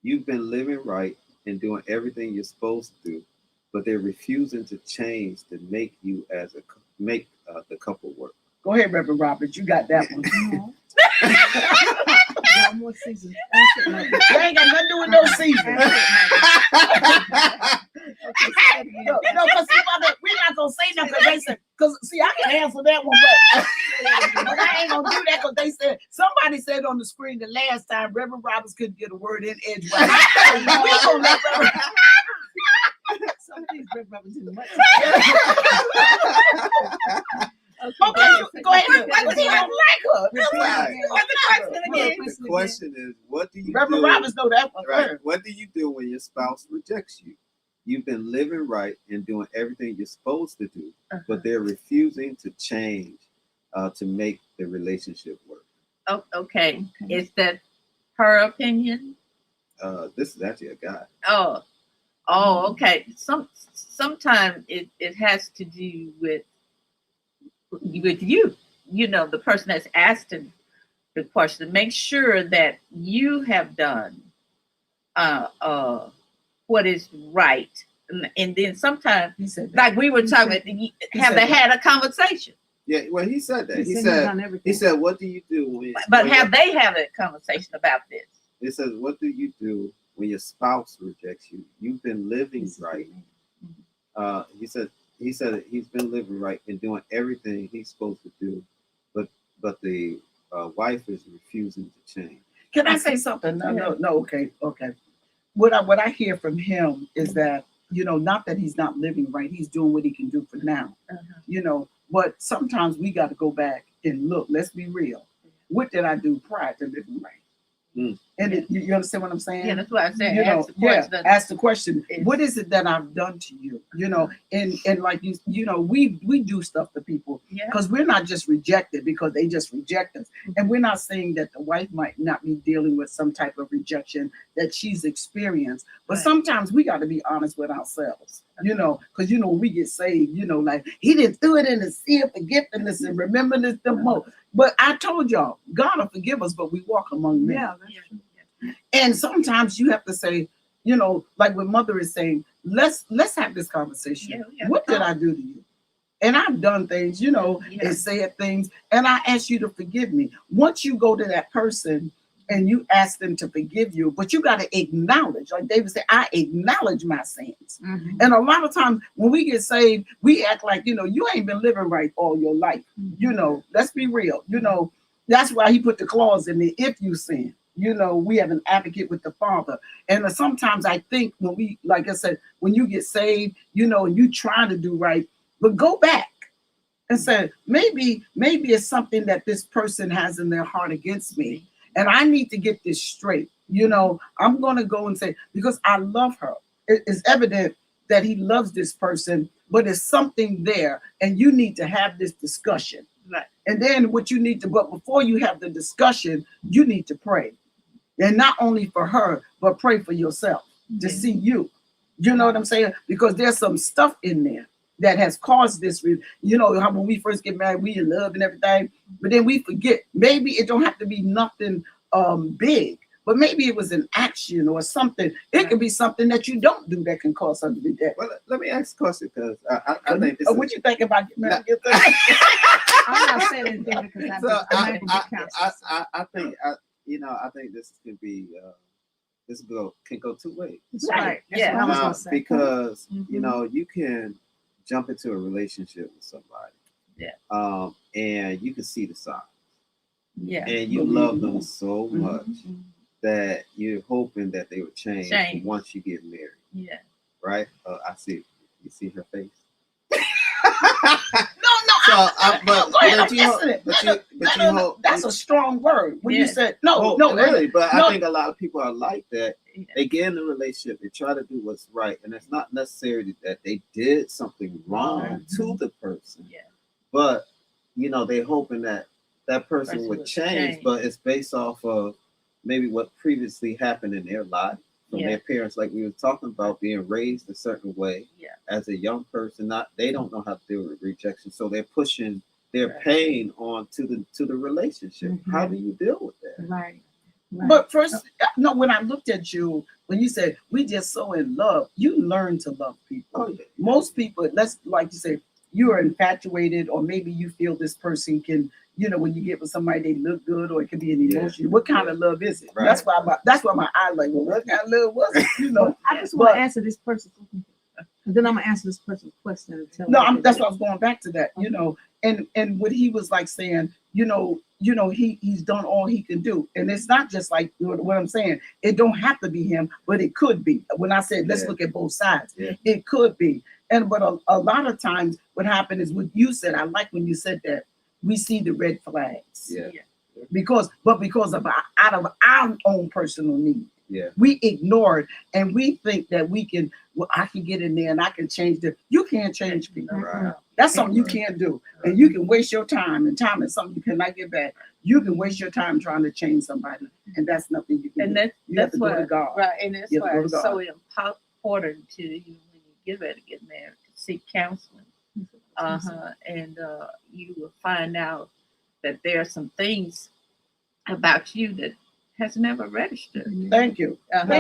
You've been living right and doing everything you're supposed to do, but they're refusing to change to make you as the couple work. Go ahead, Reverend Roberts. You got that one. One more season. They ain't got nothing to do with no season. No, because we're not gonna say nothing because they said, because see, I can answer that one, but I ain't gonna do that because they said somebody said on the screen the last time Reverend Roberts couldn't get a word in edgewise. We gonna let Reverend. Some of these Reverend Roberts didn't much. Okay, go ahead. Because he don't like her. Right. What's the question again? The question is, what do you Reverend do? Roberts know that one. Right. What do you do when your spouse rejects you? You've been living right and doing everything you're supposed to do, but they're refusing to change to make the relationship work. Oh, okay. Is that her opinion? This is actually a guy. Oh, okay. Sometimes it has to do with you. You know, the person that's asking the question. Make sure that you have done what is right, and then sometimes, He said that. like we were talking, have they had a conversation? Yeah, well, he said that. He said, what do you do when? But have they had a conversation about this? It says, what do you do when your spouse rejects you? You've been living right. He said that he's been living right and doing everything he's supposed to do, but the wife is refusing to change. Can I say something? No. Okay. What I hear from him is that, not that he's not living right, he's doing what he can do for now. But sometimes we got to go back and look. Let's be real. What did I do prior to living right? And you understand what I'm saying? Yeah, that's what I said. Ask the question. What is it that I've done to you? And like we do stuff to people because we're not just rejected because they just reject us. And we're not saying that the wife might not be dealing with some type of rejection that she's experienced. But sometimes we got to be honest with ourselves. Because when we get saved, like he didn't do it in the sea of forgiveness and remember this the most. But I told y'all, God will forgive us, but we walk among men. Yeah, that's true. And sometimes you have to say, like what Mother is saying, let's have this conversation. What did I do to you? And I've done things, and said things, and I ask you to forgive me. Once you go to that person and you ask them to forgive you, but you got to acknowledge, like David said, I acknowledge my sins. And a lot of times when we get saved, we act like, you ain't been living right all your life. Let's be real. That's why he put the clause in there, if you sin. We have an advocate with the Father. And sometimes I think when we, like I said, when you get saved, and you try to do right, but go back and say, maybe it's something that this person has in their heart against me. And I need to get this straight. I'm going to go and say, because I love her. It's evident that he loves this person, but there's something there. And you need to have this discussion. Right. And then but before you have the discussion, you need to pray. And not only for her, but pray for yourself to see you. You know what I'm saying? Because there's some stuff in there that has caused this. How when we first get married, we in love and everything, but then we forget. Maybe it don't have to be nothing big, but maybe it was an action or something. It could be something that you don't do that can cause something to be dead. Well, let me ask a question because I think this what you think about getting married? I'm not saying anything because I think this can be can go two ways. That's right. That's Yeah. what I was gonna say. Because you can jump into a relationship with somebody. Yeah. And you can see the signs. Yeah. And you love them so much that you're hoping that they would change once you get married. Yeah. Right? I see. You see her face. No. That's a strong word. When you said really, but I think a lot of people are like that. They get in a relationship, they try to do what's right, and it's not necessarily that they did something wrong to the person. Yeah. But they hoping that person would change, but it's based off of maybe what previously happened in their life from their parents, like we were talking about, being raised a certain way as a young person. Not they don't know how to deal with rejection, so they're pushing their pain on to the relationship. How do you deal with that? Right. But first, no, when I looked at you, when you said we just so in love, you learn to love people. Most people, let's like you say, you are infatuated, or maybe you feel this person can, when you get with somebody, they look good, or it could be an emotion. What kind of love is it? Right. That's why my eyes like, well, what kind of love was it? I just want to answer this person, and then I'm gonna answer this person's question. And tell that's why I was going back to that. And what he was like saying, he's done all he can do, and it's not just like what I'm saying. It don't have to be him, but it could be. When I said let's look at both sides, it could be. And but a lot of times, what happened is what you said. I like when you said that we see the red flags, because of out of our own personal need. We ignore it, and we think that we can. Well, I can get in there and I can change it. You can't change people. Right. That's something you can't do, and you can waste your time. And time is something you cannot get back. You can waste your time trying to change somebody, and that's nothing you can. And that's why, right? And that's why it's so important to you when you get ready to get married to seek counseling. And you will find out that there are some things about you that has never registered. Thank you.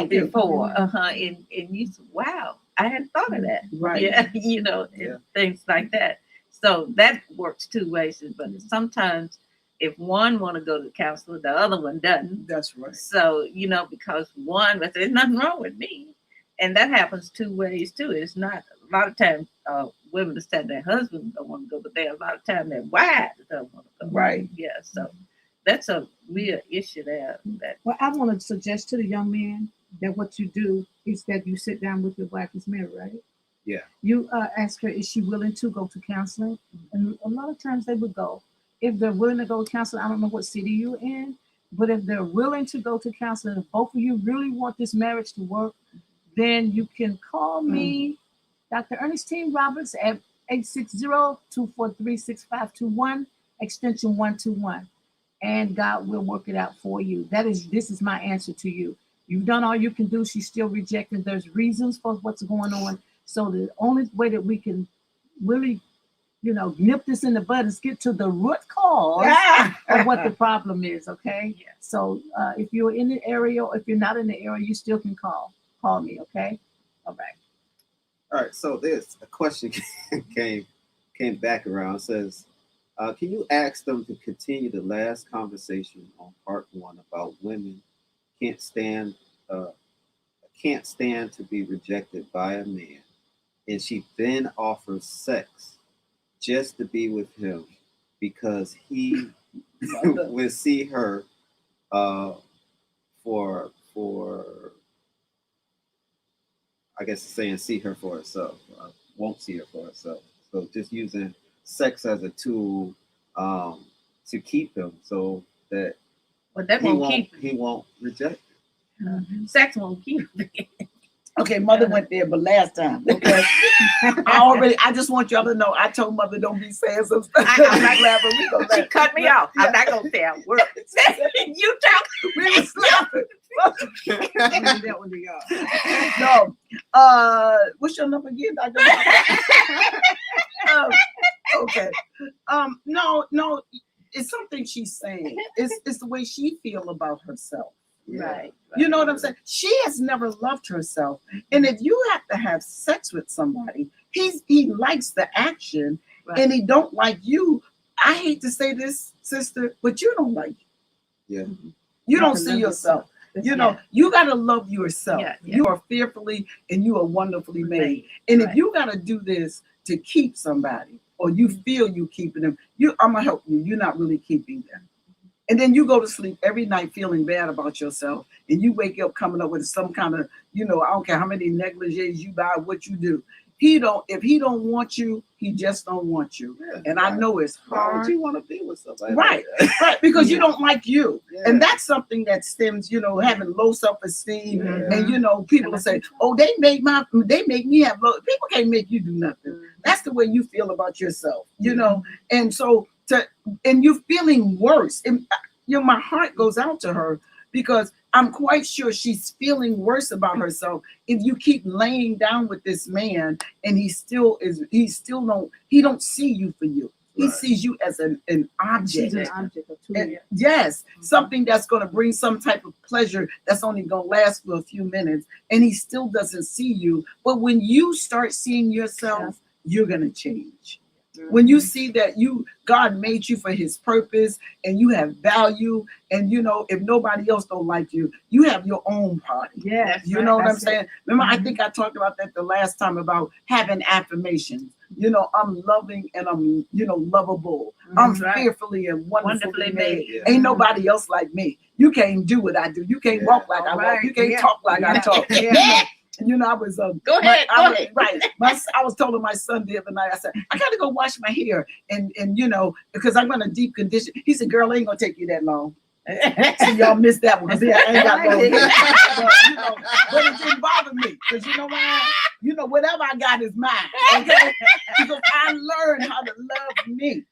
Before. And you said, wow, I hadn't thought of that. Right. And things like that. So that works two ways. But sometimes if one want to go to the counselor, the other one doesn't. That's right. So, because one, but there's nothing wrong with me. And that happens two ways too. It's not a lot of times women that said their husbands don't want to go, but there are a lot of times their wives don't want to go. Right. Yeah. So that's a real issue there. Well, I want to suggest to the young man that what you do is that you sit down with your wife who's married, right? Yeah. You ask her, is she willing to go to counseling? And a lot of times they would go. If they're willing to go to counseling, I don't know what city you're in, but if they're willing to go to counseling, if both of you really want this marriage to work, then you can call me, Dr. Ernestine Roberts, at 860-243-6521, extension 121. And God will work it out for you. This is my answer to you. You've done all you can do. She's still rejecting. There's reasons for what's going on. So the only way that we can really, nip this in the bud is get to the root cause of what the problem is. Okay. Yeah. So if you're in the area, or if you're not in the area, you still can call me. Okay. All right. So there's a question came back around. It says, can you ask them to continue the last conversation on part 1 about women can't stand to be rejected by a man, and she then offers sex just to be with him because he will see her for I guess saying see her for herself, won't see her for herself. So just using sex as a tool to keep him, so that he won't reject it. Sex won't keep him. Okay, Mother went there, but last time. Okay, I just want y'all to know. I told Mother don't be saying some stuff. I'm not laughing. She cut me off. I'm not gonna say a word. You talk. We was laughing. That one to y'all. No. What's your number again, Dr. Okay. No. It's something she's saying. It's the way she feel about herself. Right. You know what I'm saying? She has never loved herself. And if you have to have sex with somebody, he likes the action, and he don't like you. I hate to say this, sister, but you don't like it. Yeah. You don't see yourself. You got to love yourself. Yeah. You are fearfully and you are wonderfully made. And if you got to do this to keep somebody, or you feel you keeping them, I'm going to help you. You're not really keeping them. And then you go to sleep every night feeling bad about yourself, and you wake up coming up with some kind of, I don't care how many negligees you buy, what you do. If he don't want you, he just don't want you. Yeah, and I know it's hard. Why would you want to be with somebody? Right, right, because you don't like you. Yeah. And that's something that stems, having low self-esteem. Yeah. And people will say, oh, they make me have low. People can't make you do nothing. That's the way you feel about yourself, and so and you're feeling worse. And my heart goes out to her, because I'm quite sure she's feeling worse about herself if you keep laying down with this man and he don't see you for you. He sees you as an object. She's an object of two. And yes, something that's going to bring some type of pleasure that's only going to last for a few minutes, and he still doesn't see you. But when you start seeing yourself, you're going to change. When you see that God made you for his purpose and you have value, and if nobody else don't like you, you have your own party. Yeah, you know what I'm saying? Remember, I think I talked about that the last time about having affirmations. I'm loving and I'm, lovable. I'm fearfully and wonderfully made. Yeah. Ain't nobody else like me. You can't do what I do. You can't walk like I walk. You can't talk like I talk. I was go ahead. Right. I was telling my son the other night, I said, I gotta go wash my hair and because I'm gonna deep condition. He said, girl, it ain't gonna take you that long. So y'all missed that one because I ain't got long hair. But it didn't bother me because you know why? Whatever I got is mine. Okay? Because I learned how to love me.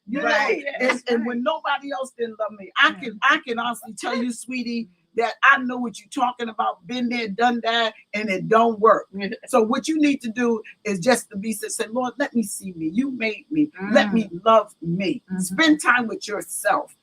And when nobody else didn't love me, I can honestly tell you, sweetie, that I know what you're talking about, been there, done that, and it don't work. So what you need to do is just to say, Lord, let me see me. You made me. Let me love me. Spend time with yourself.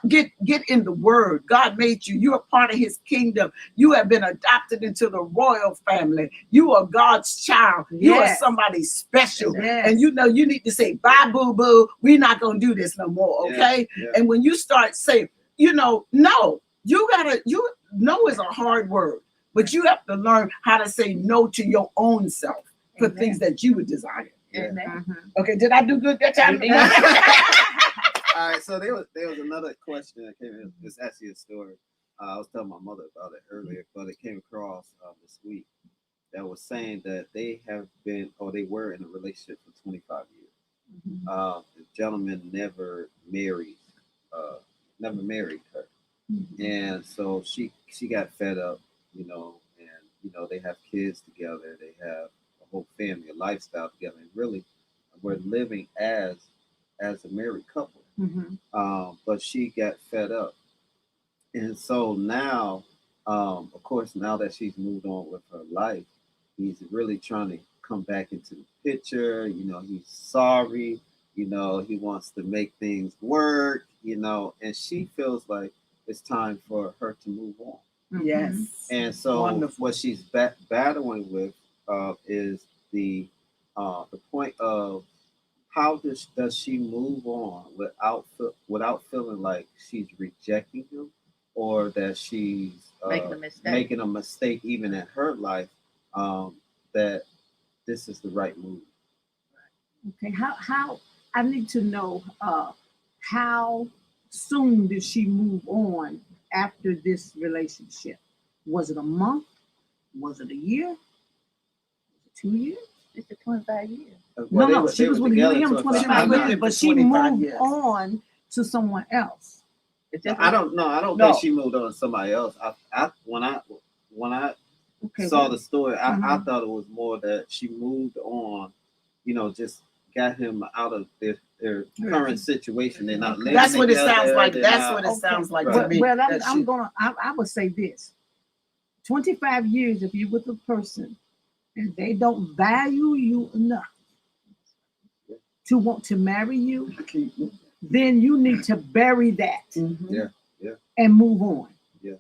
Get in the word. God made you. You're a part of his kingdom. You have been adopted into the royal family. You are God's child. You are somebody special. And you need to say, bye, boo-boo. We're not going to do this no more, okay? And when you start saying, no, no is a hard word, but you have to learn how to say no to your own self for things that you would desire. Okay, did I do good that time? All right, so there was another question that came in. It's actually a story. I was telling my mother about it earlier, but it came across this week that was saying that they were in a relationship for 25 years. The gentleman never married her, and so she got fed up, and they have kids together, they have a whole family, a lifestyle together, and really were living as a married couple. But she got fed up. And so now, of course, now that she's moved on with her life, he's really trying to come back into the picture. He's sorry. He wants to make things work, and she feels like it's time for her to move on. Yes. And so Wonderful. what she's battling with is the point of how does she move on without feeling like she's rejecting him, or that she's making a mistake even in her life, that this is the right move. Okay, how I need to know how soon did she move on after this relationship? Was it a month? Was it a year? Was it 2 years? It's 25 years. No, she was with him 25 years, but she moved years. on to someone else. I don't know. I don't think she moved on to somebody else. When I saw the story, I thought it was more that she moved on, just got him out of their current situation. They're not living That's what together. it sounds like. They're That's not, what it sounds like Right. to me. Well, I would say this: 25 years if you're with a person and they don't value you enough to want to marry you, then you need to bury that and move on. Yeah.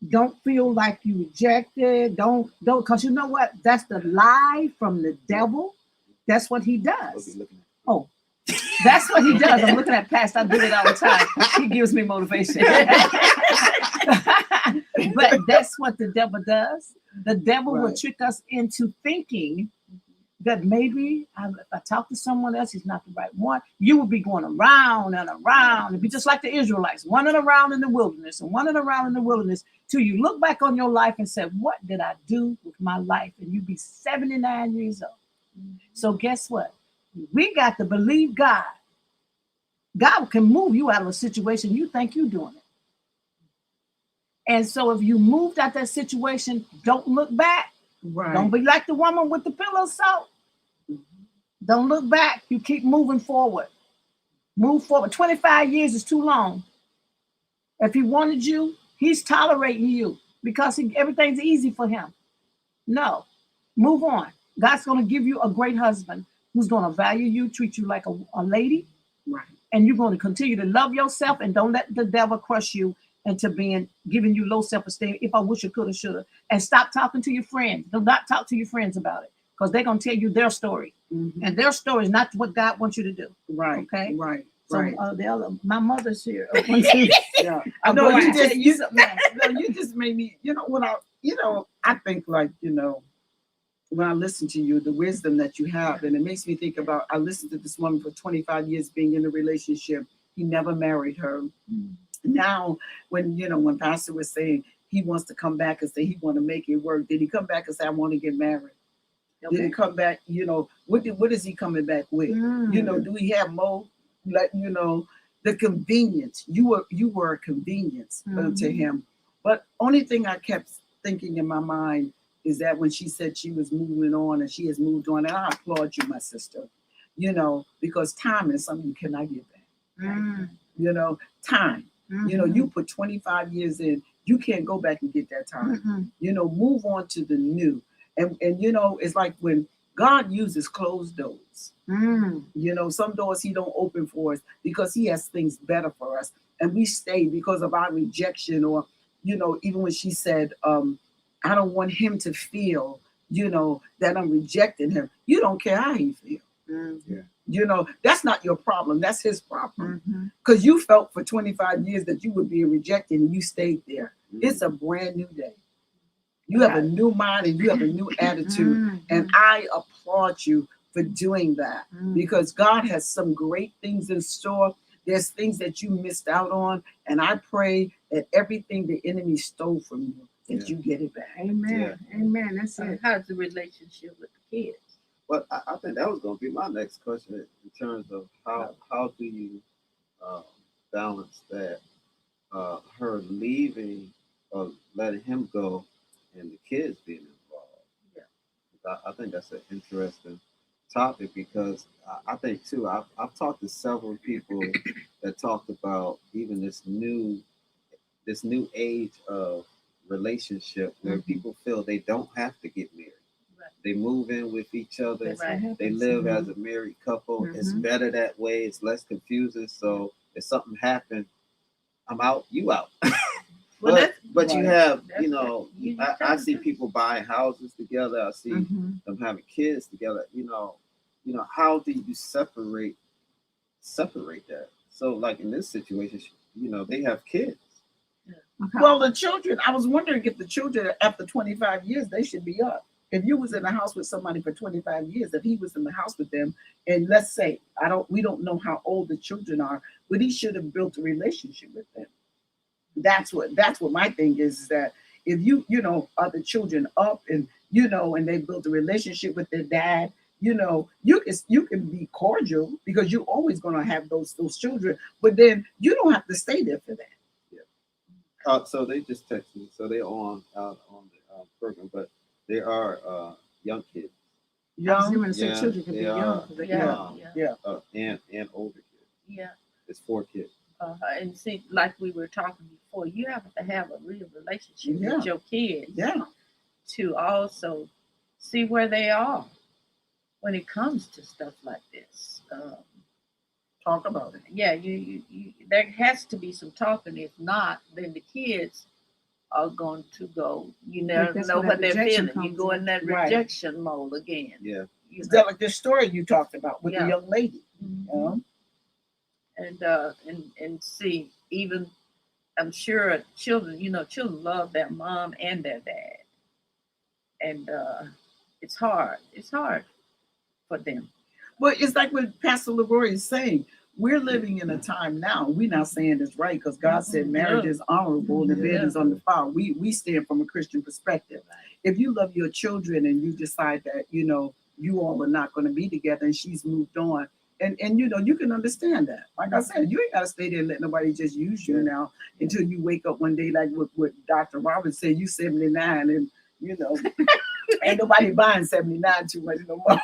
Don't feel like you rejected. Don't, because you know what? That's the lie from the devil. That's what he does. Oh, that's what he does. I'm looking at Pastor. I do it all the time. He gives me motivation. But that's what the devil does. The devil will trick us into thinking that maybe if I talk to someone else, he's not the right one. You will be going around and around. It'd be just like the Israelites, running around in the wilderness and running around in the wilderness till you look back on your life and say, what did I do with my life? And you be 79 years old. So guess what? We got to believe God. God can move you out of a situation you think you're doing it. And so if you moved out that situation, don't look back. Right. Don't be like the woman with the pillow salt. Don't look back. You keep moving forward. Move forward. 25 years is too long. If he wanted you, He's tolerating you because everything's easy for him. No, move on. God's going to give you a great husband who's going to value you, treat you like a lady, Right. and you're going to continue to love yourself and don't let the devil crush you into giving you low self-esteem. If I wish I could have, should have. And stop talking to your friends. Do not talk to your friends about it because they're going to tell you their story. Mm-hmm. And their story is not what God wants you to do. Right. Okay. Right. So Right. my mother's here. Yeah. I'm No, going you to just tell you something else. no, you just made me. I think like when I listen to you, the wisdom that you have, and it makes me think about. I listened to this woman for 25 years being in a relationship. He never married her. Now, when Pastor was saying he wants to come back and say he want to make it work, did he come back and say I want to get married? Okay. Did he come back? What is he coming back with? Do he have more? The convenience. You were a convenience to him. But only thing I kept thinking in my mind is that when she said she was moving on and she has moved on, and I applaud you, my sister. Because time is something you cannot get back. Time. You put 25 years in, you can't go back and get that time. Move on to the new. And it's like when God uses closed doors. Some doors he don't open for us because he has things better for us. And we stay because of our rejection, or, even when she said, I don't want him to feel, that I'm rejecting him. You don't care how he feels. That's not your problem. That's his problem. Because you felt for 25 years that you would be rejected and you stayed there. It's a brand new day. You have a new mind and you have a new attitude. And I applaud you for doing that because God has some great things in store. There's things that you missed out on. And I pray that everything the enemy stole from you, that you get it back. Amen. Amen. That's it. How's the relationship with the kids? Well, I think that was going to be my next question in terms of how do you balance that her leaving or letting him go and the kids being involved. Yeah, I think that's an interesting topic because I think too. I've talked to several people that talked about even this new age of relationship where people feel they don't have to get married. They move in with each other. They live as a married couple. It's better that way. It's less confusing. So if something happened, I'm out, you out. but you have, I see people buying houses together. I see them having kids together. How do you separate that? So like in this situation, they have kids. Okay. Well, the children, I was wondering if the children after 25 years, they should be up. If you was in a house with somebody for 25 years, if he was in the house with them, and let's say, we don't know how old the children are, but he should have built a relationship with them. That's what my thing is that if are the children up and, and they built a relationship with their dad, you can be cordial because you're always going to have those children, but then you don't have to stay there for that. Yeah. So they just texted me. So they're on the program, but they are young kids. Children can be They young. are, and older kids. Yeah. It's 4 kids. And see, like we were talking before, you have to have a real relationship with your kids to also see where they are when it comes to stuff like this. Talk about it. Yeah, you there has to be some talking. If not, then the kids are going to go. You never know what they're feeling. You go in that rejection mode again. Yeah. Is that like the story you talked about with the young lady? And see, even I'm sure children love their mom and their dad, and it's hard for them. Well, it's like what Pastor Leroy is saying. We're living in a time now. We're not saying this right because God said marriage is honorable and the bed is undefiled. We stand from a Christian perspective. If you love your children and you decide that you all are not going to be together and she's moved on, and you can understand that. Like I said, you ain't got to stay there and let nobody just use you now until you wake up one day like what Dr. Roberts said. You 79 and ain't nobody buying 79 too much no more.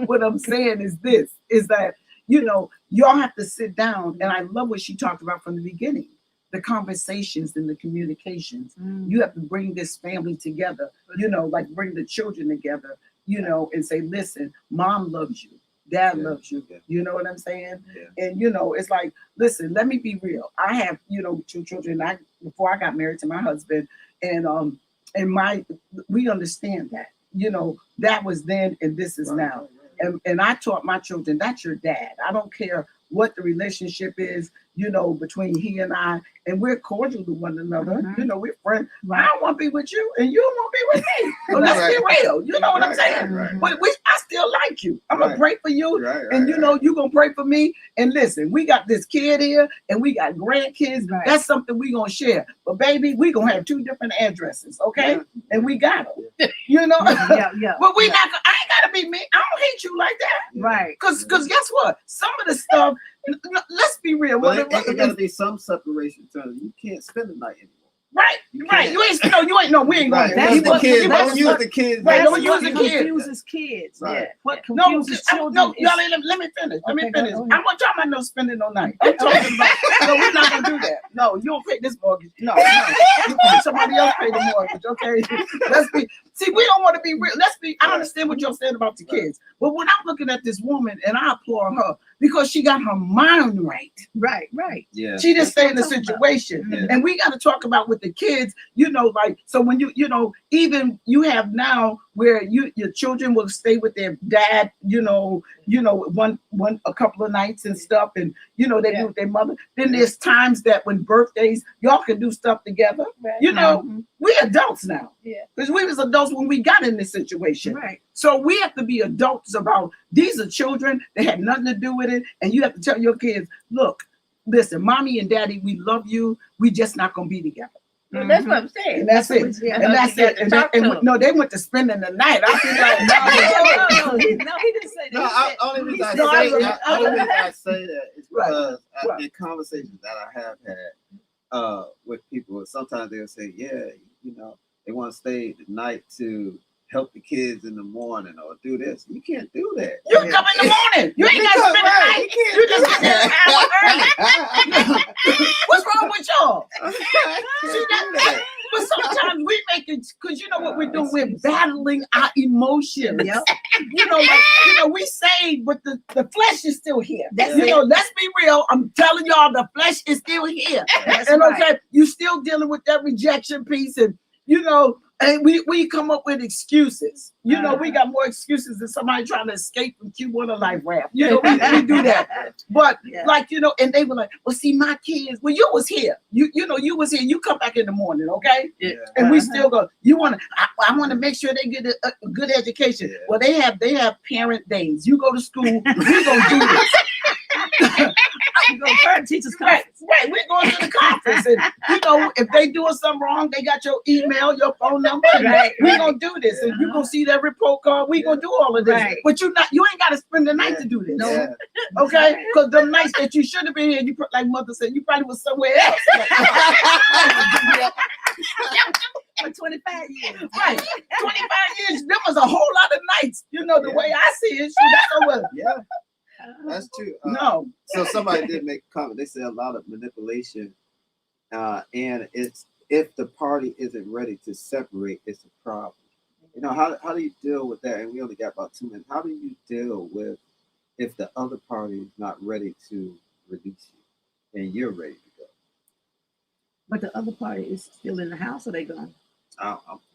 What I'm saying is this, is that, y'all have to sit down. And I love what she talked about from the beginning, the conversations and the communications. You have to bring this family together, like bring the children together, and say, listen, mom loves you. Dad loves you. You know what I'm saying? Yeah. And it's like, listen, let me be real. I have, 2 children. Before I got married to my husband, and we understand that. That was then and this is now. And I taught my children, that's your dad. I don't care what the relationship is, between he and I, and we're cordial to one another. We're friends. Right. I don't want to be with you, and you don't want to be with me. So let's be real. You know what I'm saying? Right. But I still like you. I'm gonna pray for you, and you gonna pray for me. And listen, we got this kid here, and we got grandkids. Right. That's something we gonna share. But baby, we gonna have 2 different addresses, okay? Yeah. And we got them. Yeah. But we not. I ain't gotta be me. I don't hate you like that. Right. Because guess what? Some of the stuff. Let's be real. But it gotta be some separation. You can't spend the night anymore. Right. You ain't. No. We ain't going. That's the kids. Don't use the kids. Right. Don't use the kids. Confuses kids. Right. Yeah. What confuses children? No. Y'all, let me finish. I'm not talking about no spending no night. I'm talking about. No, we're not gonna do that. No, you don't pay this mortgage. No. Somebody else pay the mortgage. Okay. Let's be. See, we don't want to be real. Let's be. I understand what you're saying about the kids, but when I'm looking at this woman, and I applaud her because she got her mind right. Right. Yeah. She just stay in the situation, and we got to talk about with the kids. Like so when even you have now where your children will stay with their dad. A couple of nights and stuff, and they be with their mother. Then there's times that when birthdays, y'all can do stuff together. Right. We adults now. Yeah. Because we was adults when we got in this situation. Right. So we have to be adults about these are children. They had nothing to do with it. And you have to tell your kids, look, listen, mommy and daddy, we love you. We just not gonna be together. Well, that's what I'm saying. And that's it. And that's it. And they went to spending the night. I feel like no, he didn't say that. Only reason I say that is because in conversations that I have had with people, sometimes they'll say, they want to stay the night to help the kids in the morning or do this. You can't do that. You come in the morning. You ain't got to spend the night. You just get there an hour early. What's wrong with y'all? See that? But sometimes we make it because you know what we're doing. We're battling our emotions. Yep. We say, but the flesh is still here. Let's be real. I'm telling y'all, the flesh is still here. Okay, you still dealing with that rejection piece, and and we come up with excuses. We got more excuses than somebody trying to escape from Q1 or life raft. We do that. But and they were like, well, see, my kids, well, you was here. You was here. You come back in the morning, okay? Yeah. And we still go, I want to make sure they get a good education. Yeah. Well, they have parent days. You go to school, we gonna do this. We go parent teachers conference. Right. We're going to the conference. And if they doing something wrong, they got your email, your phone number. Right. We're gonna do this. And you gonna see that report card. We're gonna do all of this. Right. But you ain't gotta spend the night to do this. No. Okay? Because the nights that you should have been here, like mother said, you probably was somewhere else. For 25 years. Right. 25 years. There was a whole lot of nights. The way I see it. That's over. Yeah. That's true. No. So somebody did make a comment. They said a lot of manipulation, and it's if the party isn't ready to separate, it's a problem. How do you deal with that? And we only got about 2 minutes. How do you deal with if the other party is not ready to release you, and you're ready to go? But the other party is still in the house, or they gone?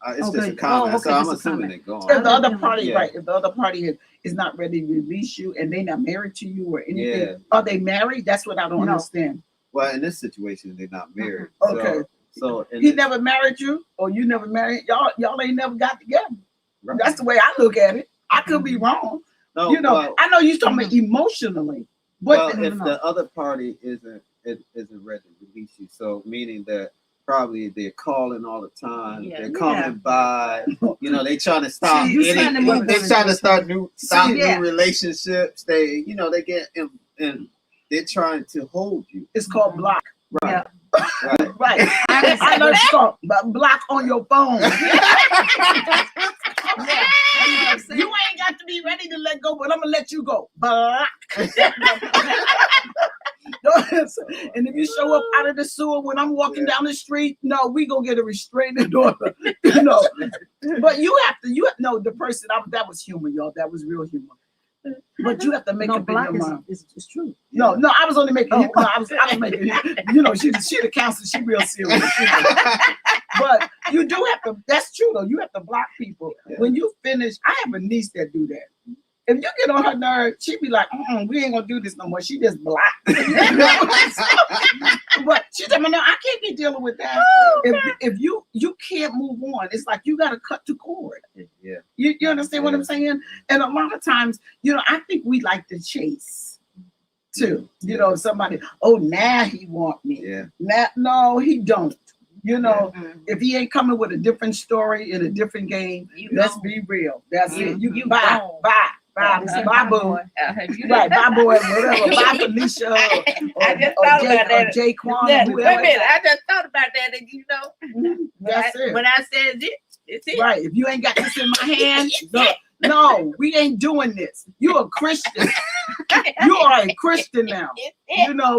It's just a comment, so I'm assuming they're gone. If the other party, if the other party is not ready to release you and they're not married to you or anything, are they married? That's what I don't understand. Well, in this situation, they're not married. Okay. So he never married you, or you never married y'all ain't never got together. Right. That's the way I look at it. I could be wrong. No, I know you're talking about emotionally. But if the other party isn't ready to release you, so meaning that probably they're calling all the time. Yeah. They're coming by. They trying to stop. They're trying to start new relationships. They get and they're trying to hold you. It's called block. Right. Yeah. Right. I learned it's called block on your phone. You ain't got to be ready to let go, but I'm gonna let you go. Block. And if you show up out of the sewer when I'm walking down the street, no, we gonna get a restraining order. You know. But you have to, no, the person, that was humor, y'all. That was real humor. But you have to make up in your mind. It's true. No, I was only making. No, I was making. You know, she the counselor. She real serious. But you do have to. That's true though. You have to block people when you finish. I have a niece that do that. If you get on her nerve, she be like, "We ain't gonna do this no more." She just block. But she tell me, "No, I can't be dealing with that." If you can't move on, it's like you got to cut the cord. Yeah. You understand what I'm saying? And a lot of times, I think we like to chase too. You know, somebody, now he want me. Yeah. No, he don't. If he ain't coming with a different story in a different game, let's be real. That's it. You bye, boo. Right, bye, boy, whatever. Bye, Felicia. I just thought about that. Jaquan. Wait a minute, I just thought about that, and That's it. When I said it's it. Right. If you ain't got this in my hand, no, we ain't doing this. You're a Christian. You are a Christian now.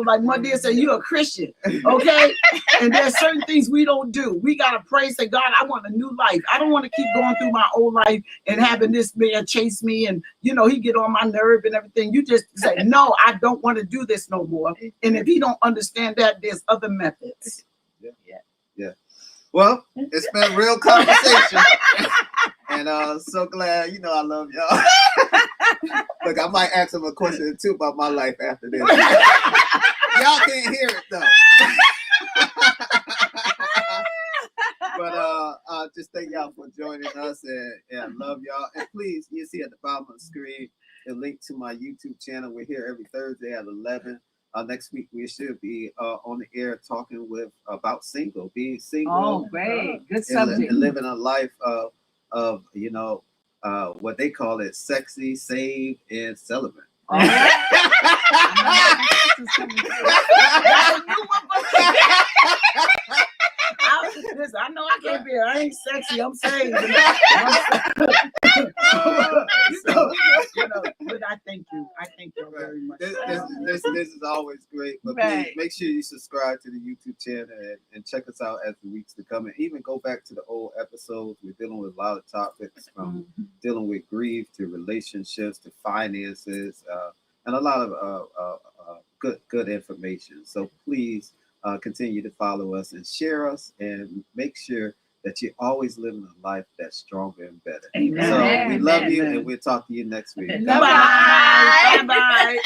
Like my dear said, you're a Christian. Okay? And there's certain things we don't do. We gotta pray, say, God, I want a new life. I don't want to keep going through my old life and having this man chase me and he get on my nerve and everything. You just say, no, I don't want to do this no more. And if he don't understand that, there's other methods. Yeah. Well, it's been a real conversation. And so glad, I love y'all. Look, I might ask him a question or two about my life after this. Y'all can't hear it though. But just thank y'all for joining us and I love y'all. And please, you see at the bottom of the screen a link to my YouTube channel. We're here every Thursday at 11. Next week we should be on the air talking about being single. Oh, great, good subject. And living a life of what they call it, sexy, saved, and celibate. All right. I know I can't be. I ain't sexy. I'm saved. But I thank you. I thank you very much. This is always great. But please make sure you subscribe to the YouTube channel and check us out as the weeks to come. And even go back to the old episodes. We're dealing with a lot of topics from dealing with grief to relationships to finances and a lot of good information. So please continue to follow us and share us and make sure that you're always living a life that's stronger and better. Amen. So we love you and we'll talk to you next week. Bye. Bye.